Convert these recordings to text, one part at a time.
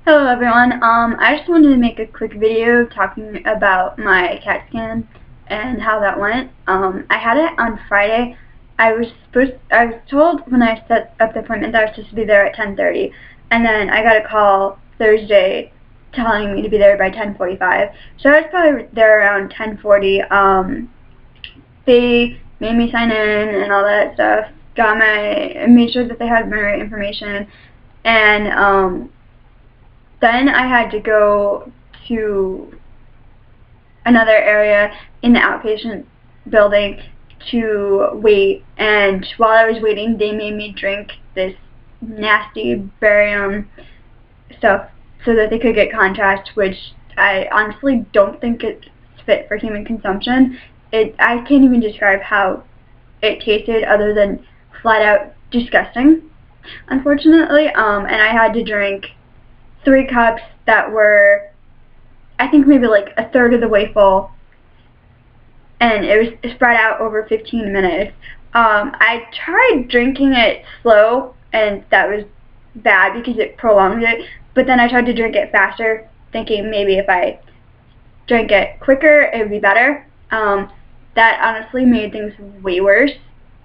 Hello everyone. I just wanted to make a quick video talking about my CAT scan and how that went. I had it on Friday. I was told when I set up the appointment that I was supposed to be there at 10:30, and then I got a call Thursday telling me to be there by 10:45. So I was probably there around 10:40. They made me sign in and all that stuff. Made sure that they had my right information, and then I had to go to another area in the outpatient building to wait, and while I was waiting, they made me drink this nasty barium stuff so that they could get contrast, which I honestly don't think it's fit for human consumption. I can't even describe how it tasted other than flat out disgusting, unfortunately. And I had to drink 3 cups that were, I think, maybe like a third of the way full, and it was spread out over 15 minutes. I tried drinking it slow, and that was bad because it prolonged it, but then I tried to drink it faster, thinking maybe if I drank it quicker it would be better. That honestly made things way worse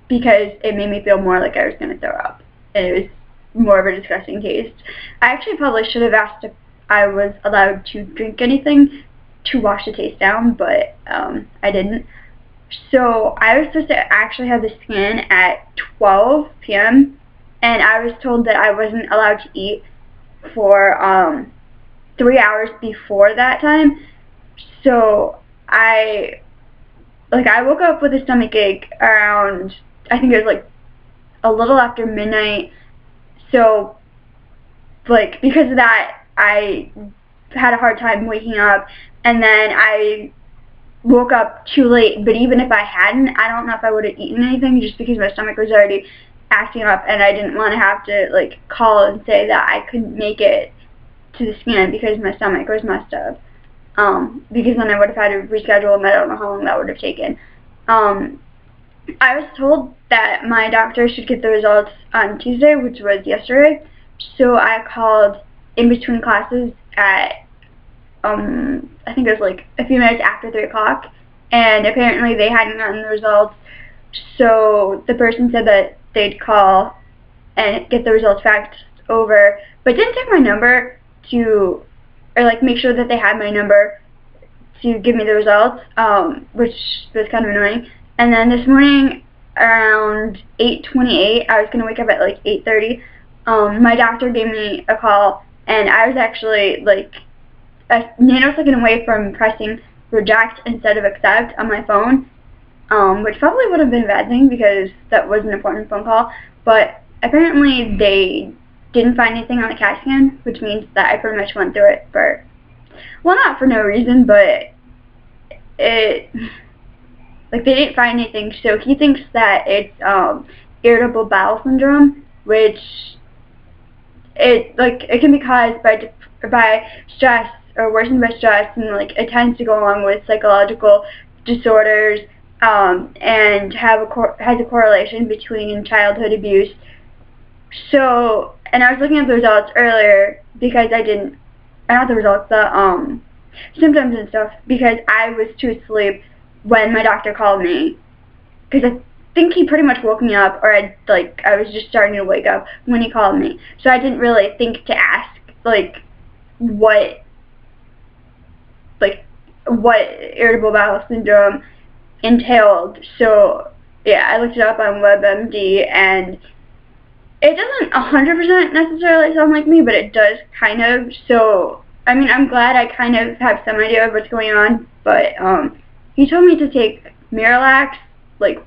because it made me feel more like I was going to throw up, and it was more of a disgusting taste. I actually probably should have asked if I was allowed to drink anything to wash the taste down, but I didn't. So I was supposed to actually have the scan at 12 p.m. and I was told that I wasn't allowed to eat for 3 hours before that time. So I woke up with a stomach ache around, I think it was like a little after midnight. So, because of that, I had a hard time waking up, and then I woke up too late. But even if I hadn't, I don't know if I would have eaten anything, just because my stomach was already acting up, and I didn't want to have to, call and say that I couldn't make it to the scan because my stomach was messed up. Because then I would have had to reschedule, and I don't know how long that would have taken. I was told that my doctor should get the results on Tuesday, which was yesterday, so I called in between classes at, I think it was a few minutes after 3 o'clock, and apparently they hadn't gotten the results, so the person said that they'd call and get the results faxed over, but didn't take my number or make sure that they had my number to give me the results, which was kind of annoying. And then this morning, around 8:28, I was going to wake up at 8:30. My doctor gave me a call, and I was actually a nanosecond away from pressing reject instead of accept on my phone, which probably would have been a bad thing because that was an important phone call. But apparently they didn't find anything on the CAT scan, which means that I pretty much went through it for, well, not for no reason, but they didn't find anything, so he thinks that it's irritable bowel syndrome, which it can be caused by stress or worsened by stress, and it tends to go along with psychological disorders, and has a correlation between childhood abuse. So, and I was looking at the results earlier because the symptoms and stuff, because I was too asleep when my doctor called me, because I think he pretty much woke me up, or I was just starting to wake up when he called me, so I didn't really think to ask what irritable bowel syndrome entailed. So yeah, I looked it up on WebMD, and it doesn't 100% necessarily sound like me, but it does kind of. So I mean, I'm glad I kind of have some idea of what's going on, but he told me to take Miralax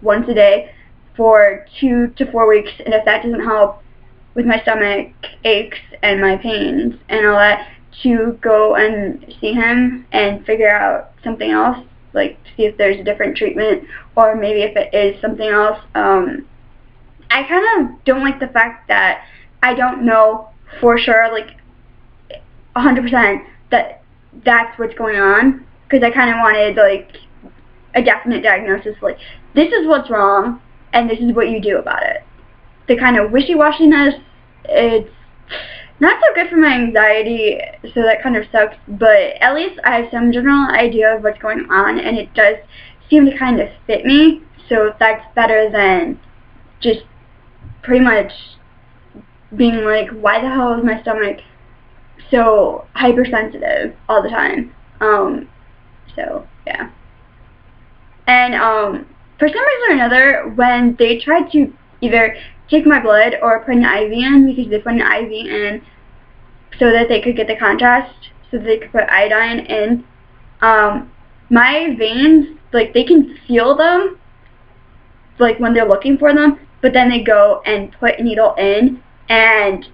once a day for 2 to 4 weeks, and if that doesn't help with my stomach aches and my pains and all that, to go and see him and figure out something else, to see if there's a different treatment, or maybe if it is something else. I kind of don't like the fact that I don't know for sure, 100% that that's what's going on, because I kind of wanted a definite diagnosis, this is what's wrong and this is what you do about it. The kind of wishy-washiness, not so good for my anxiety, so that kind of sucks, but at least I have some general idea of what's going on, and it does seem to kind of fit me, so that's better than just pretty much being like, why the hell is my stomach so hypersensitive all the time? So, yeah. And, for some reason or another, when they tried to either take my blood or put an IV in, because they put an IV in so that they could get the contrast, so that they could put iodine in, my veins, like, they can feel them, like, when they're looking for them, but then they go and put a needle in, and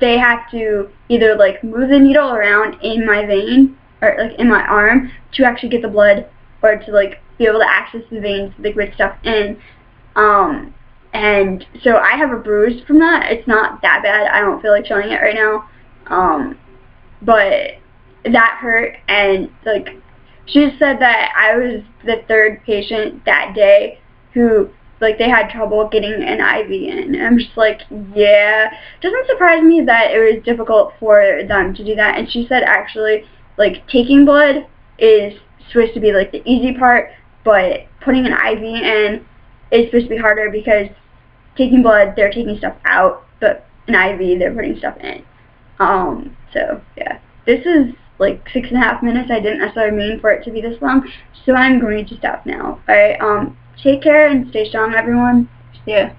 they have to either, like, move the needle around in my vein, or, like, in my arm, to actually get the blood, or to, like, be able to access the veins, like, with stuff in. And so I have a bruise from that. It's not that bad. I don't feel like showing it right now. But that hurt, and, like, she just said that I was the third patient that day who, like, they had trouble getting an IV in. And I'm just like, yeah. It doesn't surprise me that it was difficult for them to do that. And she said, actually, like, taking blood is supposed to be, like, the easy part, but putting an IV in is supposed to be harder, because taking blood, they're taking stuff out, but an IV, they're putting stuff in. So, yeah. This is, like, 6.5 minutes. I didn't necessarily mean for it to be this long, so I'm going to stop now. Alright, take care and stay strong, everyone. See ya.